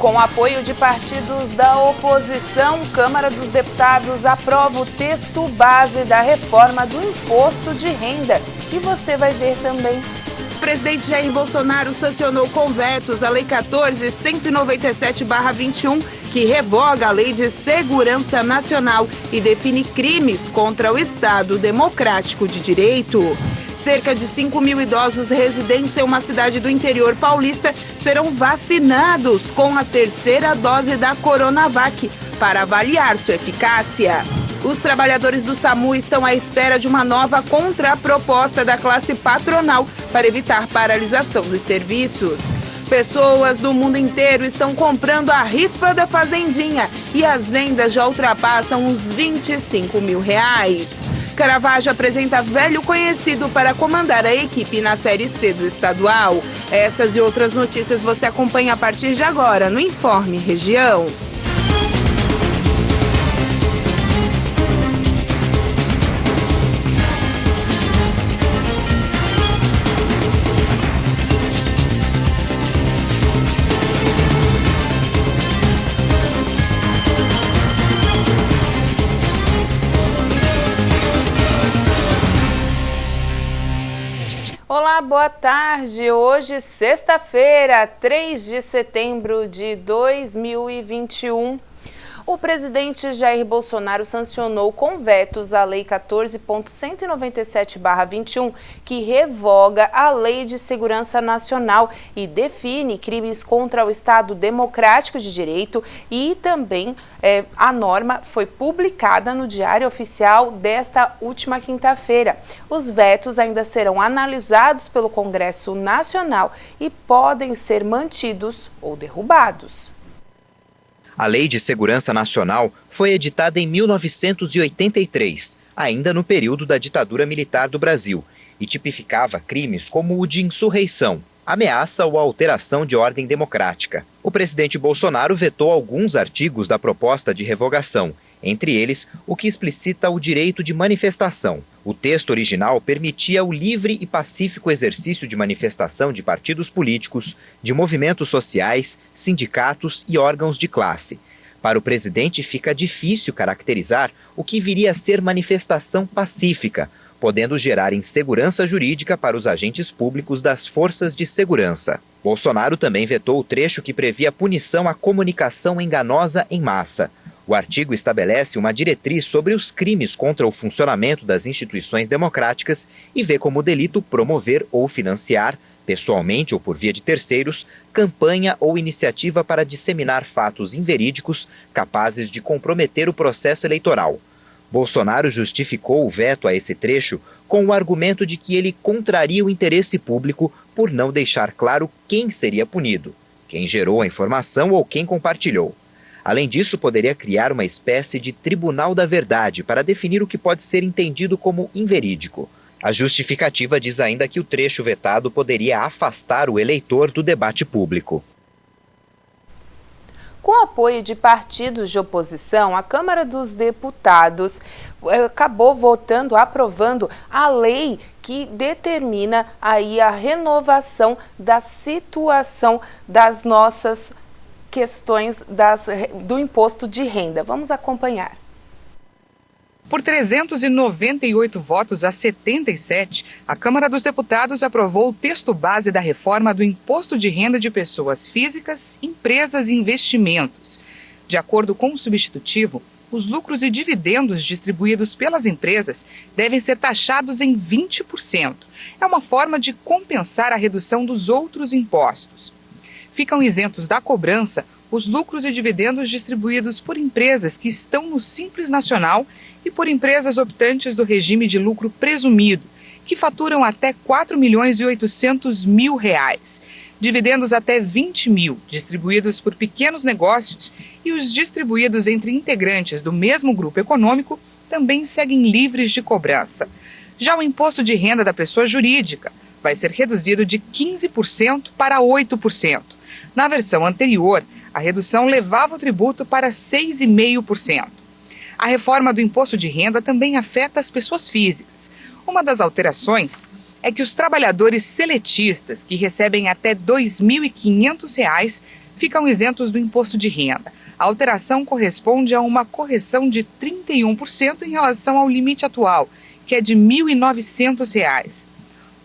Com apoio de partidos da oposição, Câmara dos Deputados aprova o texto base da reforma do imposto de renda. E você vai ver também. O presidente Jair Bolsonaro sancionou com vetos a Lei 14.197/21, que revoga a Lei de Segurança Nacional e define crimes contra o Estado Democrático de Direito. Cerca de 5 mil idosos residentes em uma cidade do interior paulista serão vacinados com a terceira dose da Coronavac para avaliar sua eficácia. Os trabalhadores do SAMU estão à espera de uma nova contraproposta da classe patronal para evitar paralisação dos serviços. Pessoas do mundo inteiro estão comprando a rifa da Fazendinha e as vendas já ultrapassam os R$25 mil. Caravaggio apresenta velho conhecido para comandar a equipe na Série C do estadual. Essas e outras notícias você acompanha a partir de agora no Informe Região. Olá, boa tarde. Hoje, sexta-feira, 3 de setembro de 2021. O presidente Jair Bolsonaro sancionou com vetos a Lei 14.197/21, que revoga a Lei de Segurança Nacional e define crimes contra o Estado Democrático de Direito, e também a norma foi publicada no Diário Oficial desta última quinta-feira. Os vetos ainda serão analisados pelo Congresso Nacional e podem ser mantidos ou derrubados. A Lei de Segurança Nacional foi editada em 1983, ainda no período da ditadura militar do Brasil, e tipificava crimes como o de insurreição, ameaça ou alteração de ordem democrática. O presidente Bolsonaro vetou alguns artigos da proposta de revogação, entre eles o que explicita o direito de manifestação. O texto original permitia o livre e pacífico exercício de manifestação de partidos políticos, de movimentos sociais, sindicatos e órgãos de classe. Para o presidente fica difícil caracterizar o que viria a ser manifestação pacífica, podendo gerar insegurança jurídica para os agentes públicos das forças de segurança. Bolsonaro também vetou o trecho que previa punição à comunicação enganosa em massa. O artigo estabelece uma diretriz sobre os crimes contra o funcionamento das instituições democráticas e vê como delito promover ou financiar, pessoalmente ou por via de terceiros, campanha ou iniciativa para disseminar fatos inverídicos capazes de comprometer o processo eleitoral. Bolsonaro justificou o veto a esse trecho com o argumento de que ele contraria o interesse público por não deixar claro quem seria punido, quem gerou a informação ou quem compartilhou. Além disso, poderia criar uma espécie de tribunal da verdade para definir o que pode ser entendido como inverídico. A justificativa diz ainda que o trecho vetado poderia afastar o eleitor do debate público. Com apoio de partidos de oposição, a Câmara dos Deputados acabou aprovando a lei que determina aí a renovação da situação das nossas questões do imposto de renda. Vamos acompanhar. Por 398 votos a 77, a Câmara dos Deputados aprovou o texto base da reforma do imposto de renda de pessoas físicas, empresas e investimentos. De acordo com o substitutivo, os lucros e dividendos distribuídos pelas empresas devem ser taxados em 20%. É uma forma de compensar a redução dos outros impostos. Ficam isentos da cobrança os lucros e dividendos distribuídos por empresas que estão no Simples Nacional e por empresas optantes do regime de lucro presumido, que faturam até R$ 4.800.000, dividendos até 20 mil, distribuídos por pequenos negócios, e os distribuídos entre integrantes do mesmo grupo econômico também seguem livres de cobrança. Já o imposto de renda da pessoa jurídica vai ser reduzido de 15% para 8%. Na versão anterior, a redução levava o tributo para 6,5%. A reforma do imposto de renda também afeta as pessoas físicas. Uma das alterações é que os trabalhadores seletistas, que recebem até R$ 2.500, ficam isentos do imposto de renda. A alteração corresponde a uma correção de 31% em relação ao limite atual, que é de R$ 1.900.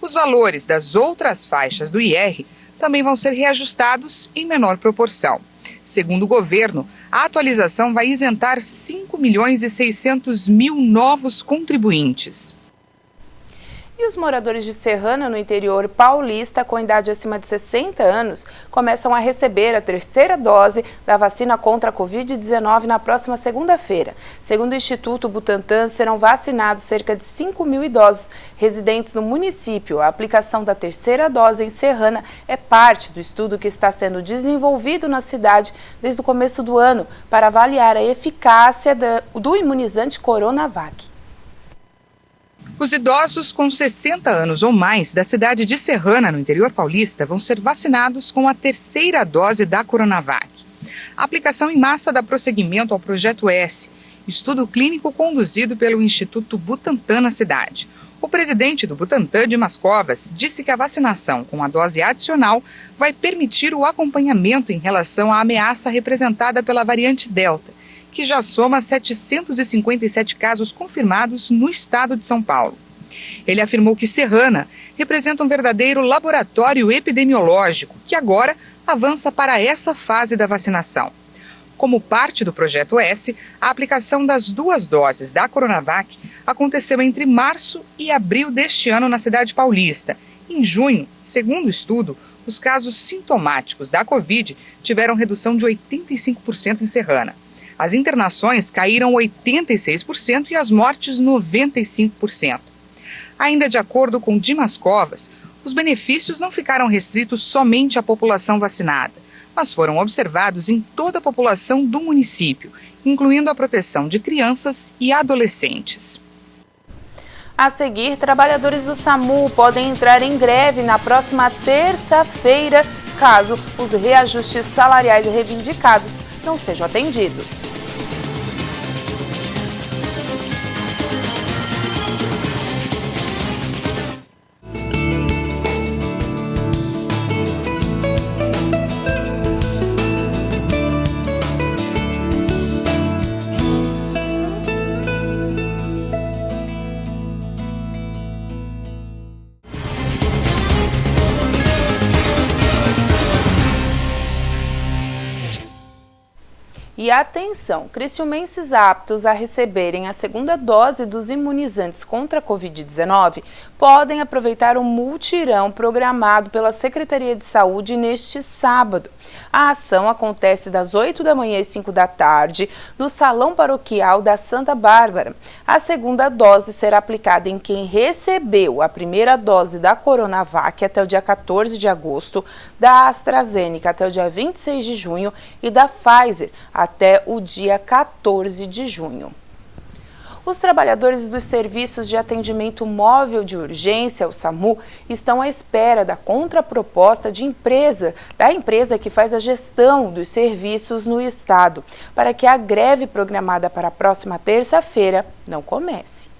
Os valores das outras faixas do IR também vão ser reajustados em menor proporção. Segundo o governo, a atualização vai isentar 5.600.000 novos contribuintes. E os moradores de Serrana, no interior paulista, com idade acima de 60 anos, começam a receber a terceira dose da vacina contra a Covid-19 na próxima segunda-feira. Segundo o Instituto Butantan, serão vacinados cerca de 5.000 idosos residentes no município. A aplicação da terceira dose em Serrana é parte do estudo que está sendo desenvolvido na cidade desde o começo do ano para avaliar a eficácia do imunizante Coronavac. Os idosos com 60 anos ou mais da cidade de Serrana, no interior paulista, vão ser vacinados com a terceira dose da Coronavac. A aplicação em massa dá prosseguimento ao Projeto S, estudo clínico conduzido pelo Instituto Butantan na cidade. O presidente do Butantan, Dimas Covas, disse que a vacinação com a dose adicional vai permitir o acompanhamento em relação à ameaça representada pela variante Delta, que já soma 757 casos confirmados no estado de São Paulo. Ele afirmou que Serrana representa um verdadeiro laboratório epidemiológico, que agora avança para essa fase da vacinação. Como parte do Projeto S, a aplicação das 2 doses da Coronavac aconteceu entre março e abril deste ano na cidade paulista. Em junho, segundo o estudo, os casos sintomáticos da Covid tiveram redução de 85% em Serrana. As internações caíram 86% e as mortes 95%. Ainda de acordo com Dimas Covas, os benefícios não ficaram restritos somente à população vacinada, mas foram observados em toda a população do município, incluindo a proteção de crianças e adolescentes. A seguir, trabalhadores do SAMU podem entrar em greve na próxima terça-feira, caso os reajustes salariais reivindicados não sejam atendidos. E atenção, criciumenses aptos a receberem a segunda dose dos imunizantes contra a Covid-19 podem aproveitar o mutirão programado pela Secretaria de Saúde neste sábado. A ação acontece das 8 da manhã às 5 da tarde no Salão Paroquial da Santa Bárbara. A segunda dose será aplicada em quem recebeu a primeira dose da Coronavac até o dia 14 de agosto, da AstraZeneca até o dia 26 de junho e da Pfizer até o dia 14 de junho. Os trabalhadores dos serviços de atendimento móvel de urgência, o SAMU, estão à espera da contraproposta da empresa que faz a gestão dos serviços no estado, para que a greve programada para a próxima terça-feira não comece.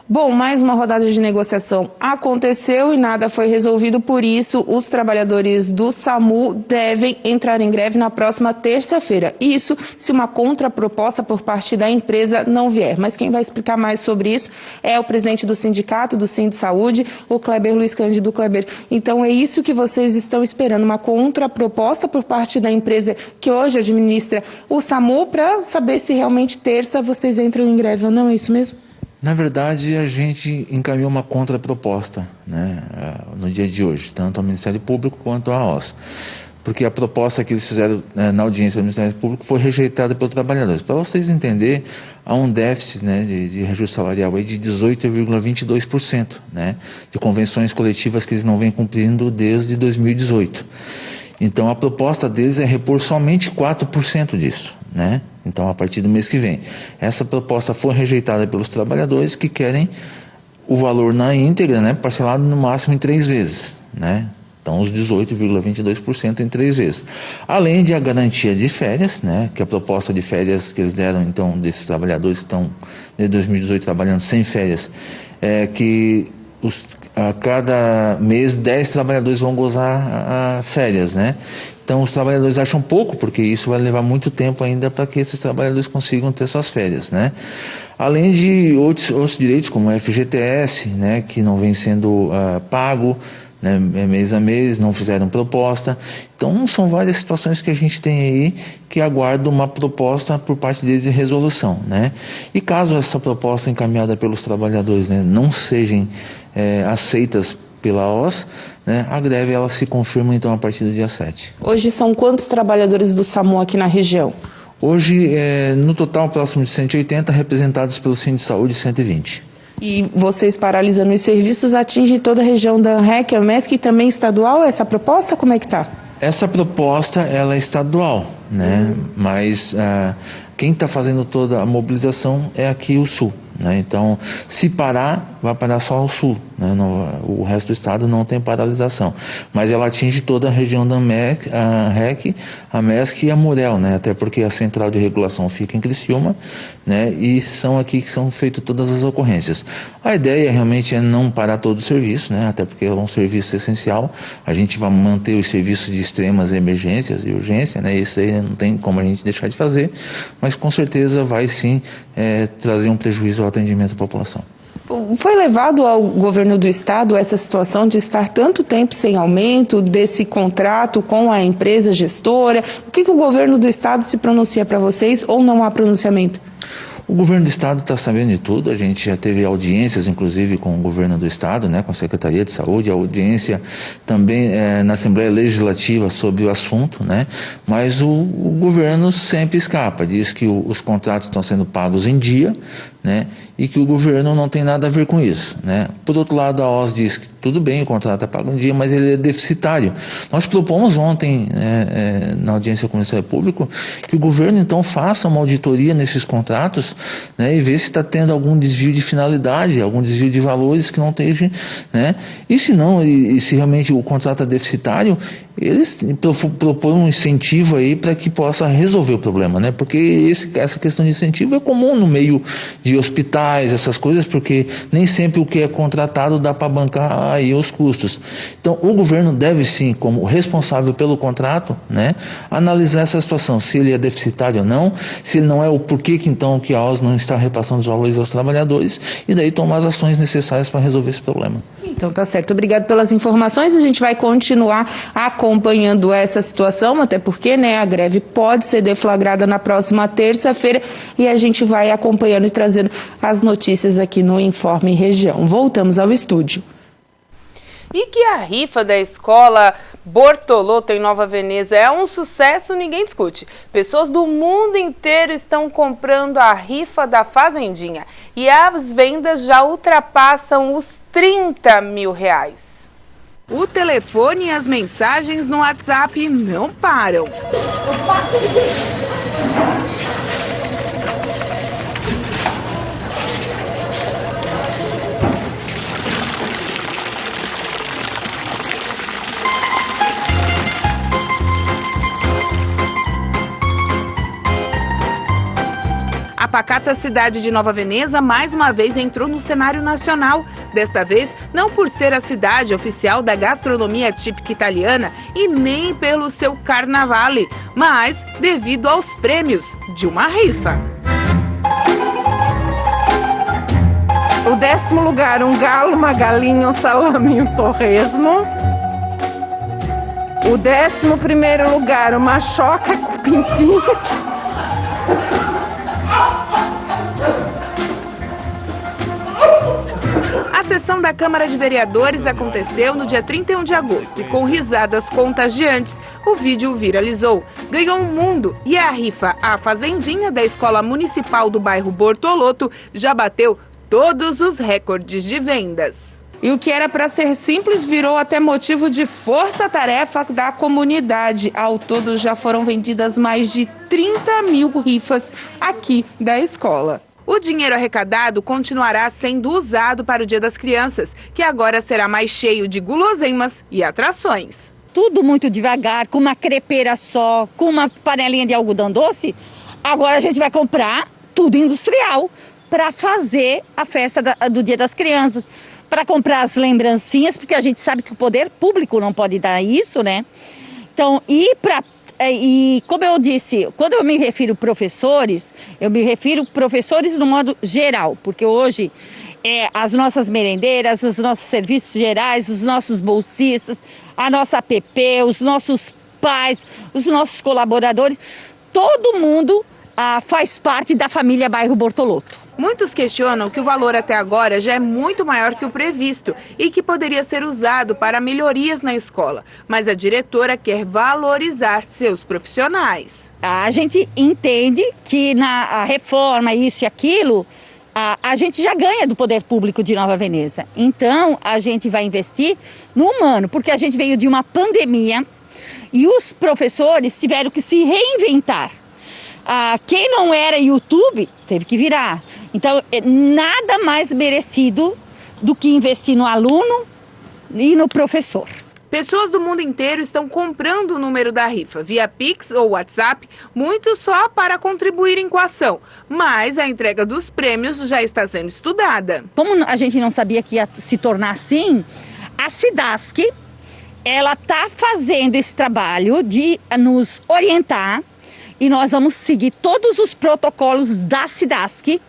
Bom, mais uma rodada de negociação aconteceu e nada foi resolvido, por isso os trabalhadores do SAMU devem entrar em greve na próxima terça-feira. Isso se uma contraproposta por parte da empresa não vier. Mas quem vai explicar mais sobre isso é o presidente do sindicato, do Sindsaúde, o Kleber Luiz Cândido. Kleber, então é isso que vocês estão esperando, uma contraproposta por parte da empresa que hoje administra o SAMU, para saber se realmente terça vocês entram em greve ou não, é isso mesmo? Na verdade, a gente encaminhou uma contraproposta, né, no dia de hoje, tanto ao Ministério Público quanto à OAS. Porque a proposta que eles fizeram na audiência do Ministério Público foi rejeitada pelos trabalhadores. Para vocês entenderem, há um déficit, né, de reajuste salarial aí de 18,22%, né, de convenções coletivas que eles não vêm cumprindo desde 2018. Então, a proposta deles é repor somente 4% disso, né? Então, a partir do mês que vem. Essa proposta foi rejeitada pelos trabalhadores que querem o valor na íntegra, né, parcelado no máximo em 3 vezes, né? Então, os 18,22% em 3 vezes. Além de a garantia de férias, né, que a proposta de férias que eles deram, então, desses trabalhadores que estão desde 2018 trabalhando sem férias, que a cada mês 10 trabalhadores vão gozar férias, né? Então os trabalhadores acham pouco, porque isso vai levar muito tempo ainda para que esses trabalhadores consigam ter suas férias, né? Além de outros direitos, como o FGTS, né, que não vem sendo pago, né, mês a mês, não fizeram proposta. Então são várias situações que a gente tem aí que aguardam uma proposta por parte deles de resolução, né? E caso essa proposta encaminhada pelos trabalhadores, né, não sejam aceitas pela OAS, né, a greve ela se confirma então a partir do dia 7. Hoje são quantos trabalhadores do SAMU aqui na região? Hoje, no total, próximo de 180, representados pelo Cine de Saúde, 120. E vocês paralisando os serviços atingem toda a região da ANREC, AMESC e também estadual? Essa proposta, como é que está? Essa proposta, ela é estadual, né? Mas quem está fazendo toda a mobilização é aqui o Sul, né? Então, se parar, vai parar só o Sul, né? O resto do estado não tem paralisação. Mas ela atinge toda a região da ANREC, a MESC e a Murel, né? Até porque a central de regulação fica em Criciúma, né? E são aqui que são feitas todas as ocorrências. A ideia realmente é não parar todo o serviço, né? Até porque é um serviço essencial. A gente vai manter os serviços de extremas emergências e urgência, né? Isso aí não tem como a gente deixar de fazer, mas com certeza vai sim trazer um prejuízo ao atendimento à população. Foi levado ao governo do estado essa situação de estar tanto tempo sem aumento desse contrato com a empresa gestora? O que o governo do estado se pronuncia para vocês ou não há pronunciamento? O governo do estado está sabendo de tudo, a gente já teve audiências, inclusive, com o governo do estado, né, com a Secretaria de Saúde, a audiência também na Assembleia Legislativa sobre o assunto, né, mas o governo sempre escapa, diz que os contratos estão sendo pagos em dia, né, e que o governo não tem nada a ver com isso, né. Por outro lado, a OAS diz que tudo bem, o contrato é pago em dia, mas ele é deficitário. Nós propomos ontem, na audiência com o Ministério Público, que o governo, então, faça uma auditoria nesses contratos, né, e ver se está tendo algum desvio de finalidade, algum desvio de valores que não esteja, né, e se não, e se realmente o contrato é deficitário, eles propõem um incentivo aí para que possa resolver o problema, né, porque essa questão de incentivo é comum no meio de hospitais, essas coisas, porque nem sempre o que é contratado dá para bancar aí os custos. Então, o governo deve sim, como responsável pelo contrato, né, analisar essa situação, se ele é deficitário ou não, se ele não é, o porquê que então que a OAS não está repassando os valores aos trabalhadores, e daí tomar as ações necessárias para resolver esse problema. Então tá certo, obrigado pelas informações, a gente vai continuar acompanhando essa situação, até porque, né, a greve pode ser deflagrada na próxima terça-feira e a gente vai acompanhando e trazendo as notícias aqui no Informe Região. Voltamos ao estúdio. E que a rifa da escola Bortolotto em Nova Veneza é um sucesso, ninguém discute. Pessoas do mundo inteiro estão comprando a rifa da Fazendinha e as vendas já ultrapassam os R$30 mil. O telefone e as mensagens no WhatsApp não param. A pacata cidade de Nova Veneza mais uma vez entrou no cenário nacional. Desta vez, não por ser a cidade oficial da gastronomia típica italiana e nem pelo seu carnavale, mas devido aos prêmios de uma rifa. O 10º lugar, um galo, uma galinha, um salame e um torresmo. O 11º lugar, uma choca com pintinhos. A sessão da Câmara de Vereadores aconteceu no dia 31 de agosto e com risadas contagiantes, o vídeo viralizou. Ganhou um mundo e a rifa A Fazendinha da Escola Municipal do bairro Bortolotto já bateu todos os recordes de vendas. E o que era para ser simples virou até motivo de força-tarefa da comunidade. Ao todo já foram vendidas mais de 30 mil rifas aqui da escola. O dinheiro arrecadado continuará sendo usado para o Dia das Crianças, que agora será mais cheio de guloseimas e atrações. Tudo muito devagar, com uma crepeira só, com uma panelinha de algodão doce. Agora a gente vai comprar tudo industrial para fazer a festa do Dia das Crianças. para comprar as porque a gente sabe que o poder público não pode dar isso, né? Então, e como eu disse, quando eu me refiro professores, eu me refiro professores no modo geral, porque hoje as nossas merendeiras, os nossos serviços gerais, os nossos bolsistas, a nossa APP, os nossos pais, os nossos colaboradores, todo mundo faz parte da família Bairro Bortolotto. Muitos questionam que o valor até agora já é muito maior que o previsto e que poderia ser usado para melhorias na escola. Mas a diretora quer valorizar seus profissionais. A gente entende que na reforma, isso e aquilo, a gente já ganha do poder público de Nova Veneza. Então, a gente vai investir no humano, porque a gente veio de uma pandemia e os professores tiveram que se reinventar. Quem não era YouTube teve que virar. Então, nada mais merecido do que investir no aluno e no professor. Pessoas do mundo inteiro estão comprando o número da rifa via Pix ou WhatsApp, muito só para contribuírem com a ação. Mas a entrega dos prêmios já está sendo estudada. Como a gente não sabia que ia se tornar assim, a Cidasc, ela está fazendo esse trabalho de nos orientar e nós vamos seguir todos os protocolos da Cidasc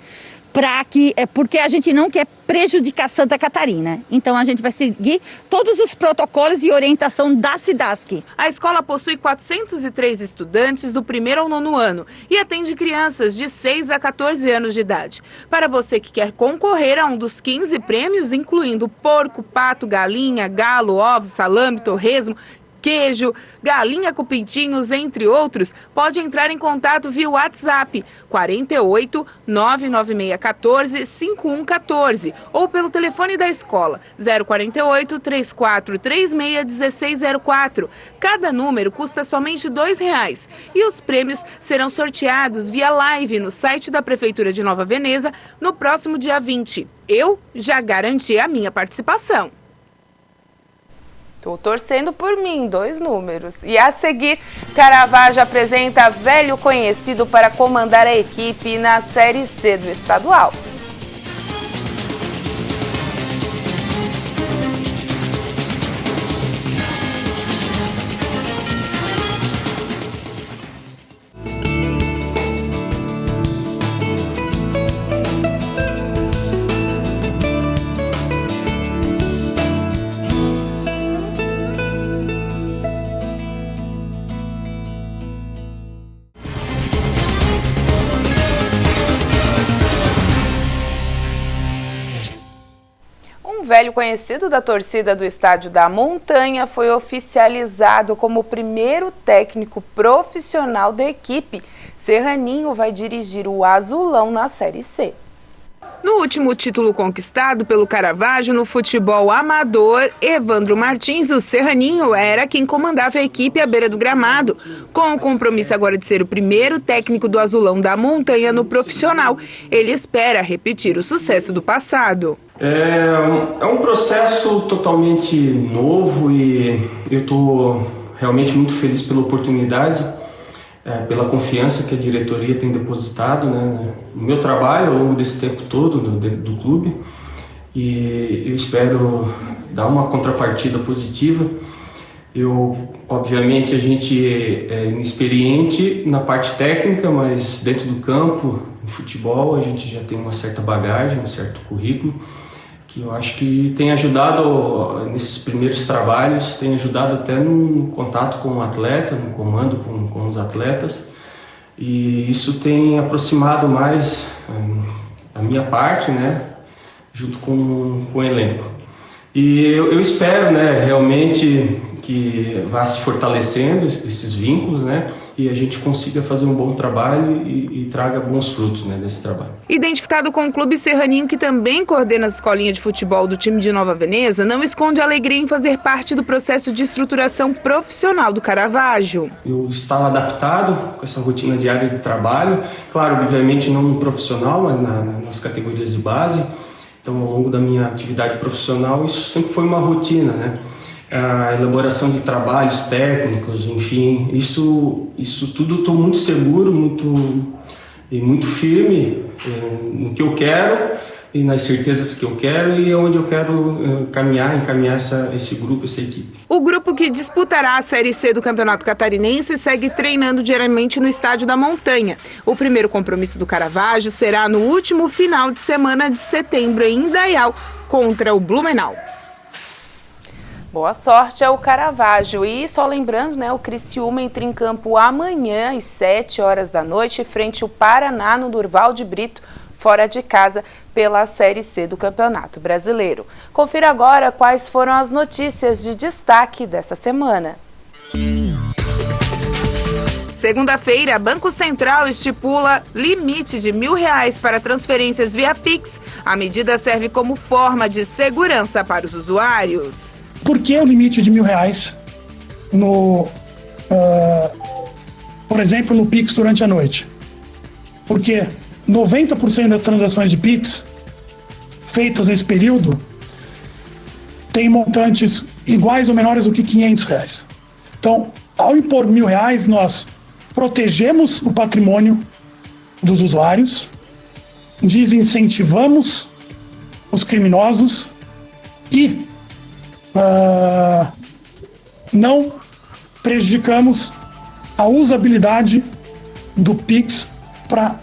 porque a gente não quer prejudicar Santa Catarina. Então a gente vai seguir todos os protocolos e orientação da Cidasc. A escola possui 403 estudantes do 1º ao 9º ano e atende crianças de 6 a 14 anos de idade. Para você que quer concorrer a um dos 15 prêmios, incluindo porco, pato, galinha, galo, ovo, salame, torresmo, queijo, galinha com pintinhos, entre outros, pode entrar em contato via WhatsApp 48 99614 5114 ou pelo telefone da escola 048 3436 1604. Cada número custa somente R$2 e os prêmios serão sorteados via live no site da Prefeitura de Nova Veneza no próximo dia 20. Eu já garanti a minha participação. Estou torcendo por mim, 2 números. E a seguir, Caravaggio apresenta velho conhecido para comandar a equipe na Série C do estadual. Um velho conhecido da torcida do Estádio da Montanha foi oficializado como o primeiro técnico profissional da equipe. Serraninho vai dirigir o Azulão na Série C. No último título conquistado pelo Caravaggio no futebol amador, Evandro Martins, o Serraninho, era quem comandava a equipe à beira do gramado. Com o compromisso agora de ser o primeiro técnico do Azulão da Montanha no profissional, ele espera repetir o sucesso do passado. É um processo totalmente novo e eu estou realmente muito feliz pela oportunidade, pela confiança que a diretoria tem depositado, né, no meu trabalho ao longo desse tempo todo do clube, e eu espero dar uma contrapartida positiva. Obviamente a gente é inexperiente na parte técnica, mas dentro do campo, no futebol, a gente já tem uma certa bagagem, um certo currículo, que eu acho que tem ajudado nesses primeiros trabalhos, tem ajudado até no contato com o atleta, no comando com os atletas, e isso tem aproximado mais a minha parte, né, junto com o elenco. E eu espero, né, realmente que vá se fortalecendo esses vínculos, né, e a gente consiga fazer um bom trabalho e traga bons frutos, né, desse trabalho. Identificado com o Clube Serraninho, que também coordena as escolinhas de futebol do time de Nova Veneza, não esconde a alegria em fazer parte do processo de estruturação profissional do Caravaggio. Eu estava adaptado com essa rotina diária de trabalho, claro, obviamente não no profissional, mas nas categorias de base. Então, ao longo da minha atividade profissional, isso sempre foi uma rotina, né? A elaboração de trabalhos técnicos, enfim, isso tudo estou muito seguro, muito firme no que eu quero, e nas certezas que eu quero e onde eu quero encaminhar esse grupo, essa equipe. O grupo que disputará a Série C do Campeonato Catarinense segue treinando diariamente no Estádio da Montanha. O primeiro compromisso do Caravaggio será no último final de semana de setembro em Indaial, contra o Blumenau. Boa sorte ao Caravaggio. E só lembrando, o Criciúma entra em campo amanhã às 7 horas da noite, frente ao Paraná, no Durval de Brito, fora de casa, pela Série C do Campeonato Brasileiro. Confira agora quais foram as notícias de destaque dessa semana. Segunda-feira, Banco Central estipula limite de R$1.000 para transferências via Pix. A medida serve como forma de segurança para os usuários. Por que o limite de R$1.000 por exemplo, no Pix durante a noite? Porque 90% das transações de Pix feitas nesse período têm montantes iguais ou menores do que R$500. Então, ao impor R$1.000, nós protegemos o patrimônio dos usuários, desincentivamos os criminosos e não prejudicamos a usabilidade do Pix para a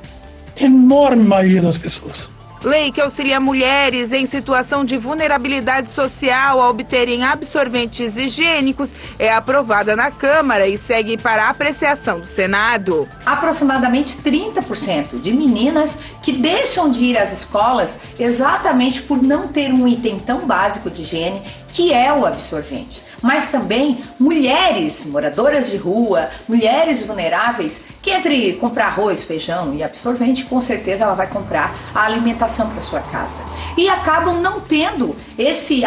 enorme maioria das pessoas. Lei que auxilia mulheres em situação de vulnerabilidade social a obterem absorventes higiênicos é aprovada na Câmara e segue para a apreciação do Senado. Aproximadamente 30% de meninas que deixam de ir às escolas exatamente por não ter um item tão básico de higiene, que é o absorvente. Mas também mulheres moradoras de rua, mulheres vulneráveis, que entre comprar arroz, feijão e absorvente, com certeza ela vai comprar a alimentação para sua casa. E acabam não tendo esse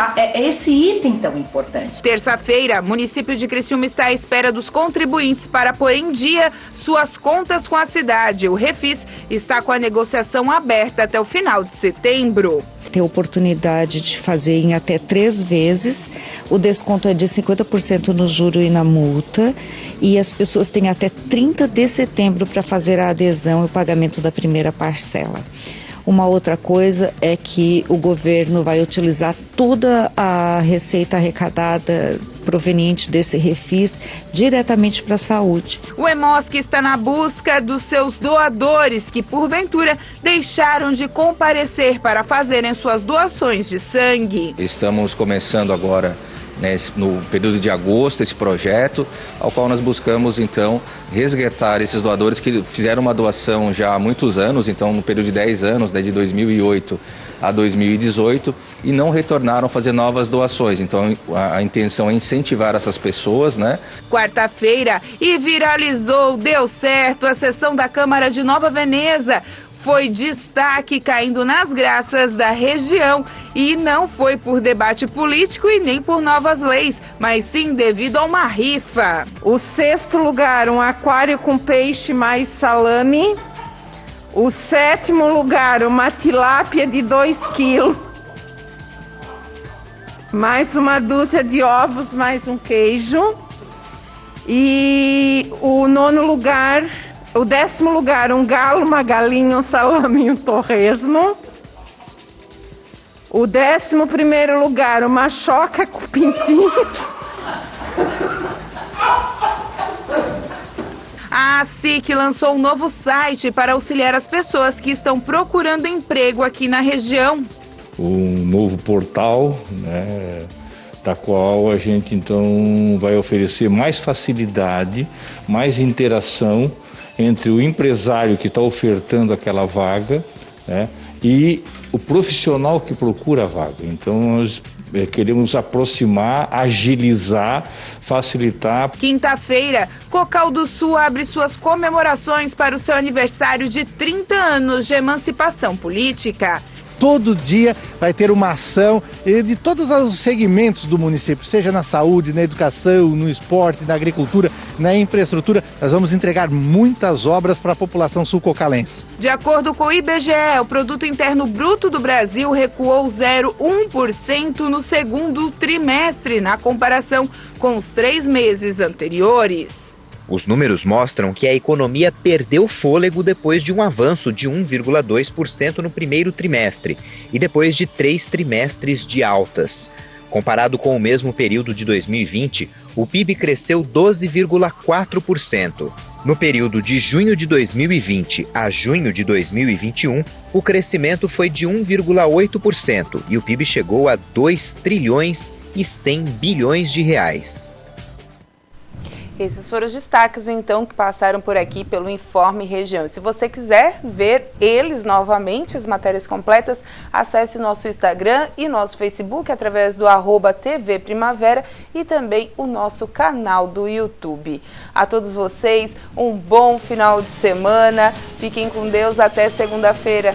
item tão importante. Terça-feira, o município de Criciúma está à espera dos contribuintes para pôr em dia suas contas com a cidade. O Refis está com a negociação aberta até o final de setembro. Ter oportunidade de fazer em até 3 vezes, o desconto é de 50% no juro e na multa, e as pessoas têm até 30 de setembro para fazer a adesão e o pagamento da primeira parcela. Uma outra coisa é que o governo vai utilizar toda a receita arrecadada proveniente desse refis diretamente para a saúde. O EMOSC está na busca dos seus doadores que, porventura, deixaram de comparecer para fazerem suas doações de sangue. Estamos começando agora, no período de agosto, esse projeto, ao qual nós buscamos, então, resgatar esses doadores que fizeram uma doação já há muitos anos, então, no período de 10 anos, de 2008 a 2018, e não retornaram a fazer novas doações. Então, a intenção é incentivar essas pessoas, Quarta-feira, e deu certo, a sessão da Câmara de Nova Veneza foi destaque, caindo nas graças da região, e não foi por debate político e nem por novas leis, mas sim devido a uma rifa. O 6º lugar, um aquário com peixe mais salame. O 7º lugar, uma tilápia de 2 quilos. Mais uma dúzia de ovos, mais um queijo. E o 9º lugar... O 10º lugar, um galo, uma galinha, um salame e um torresmo. O 11º lugar, uma choca com pintinhos. A SIC lançou um novo site para auxiliar as pessoas que estão procurando emprego aqui na região. Um novo portal, da qual a gente então vai oferecer mais facilidade, mais interação entre o empresário que está ofertando aquela vaga, e o profissional que procura a vaga. Então nós queremos aproximar, agilizar, facilitar. Quinta-feira, Cocal do Sul abre suas comemorações para o seu aniversário de 30 anos de emancipação política. Todo dia vai ter uma ação de todos os segmentos do município, seja na saúde, na educação, no esporte, na agricultura, na infraestrutura. Nós vamos entregar muitas obras para a população sul-cocalense. De acordo com o IBGE, o Produto Interno Bruto do Brasil recuou 0,1% no segundo trimestre, na comparação com os 3 meses anteriores. Os números mostram que a economia perdeu fôlego depois de um avanço de 1,2% no primeiro trimestre e depois de 3 trimestres de altas. Comparado com o mesmo período de 2020, o PIB cresceu 12,4%. No período de junho de 2020 a junho de 2021, o crescimento foi de 1,8% e o PIB chegou a 2 trilhões e 100 bilhões de reais. Esses foram os destaques, então, que passaram por aqui pelo Informe Região. Se você quiser ver eles novamente, as matérias completas, acesse o nosso Instagram e nosso Facebook através do @TV Primavera e também o nosso canal do YouTube. A todos vocês, um bom final de semana. Fiquem com Deus. Até segunda-feira.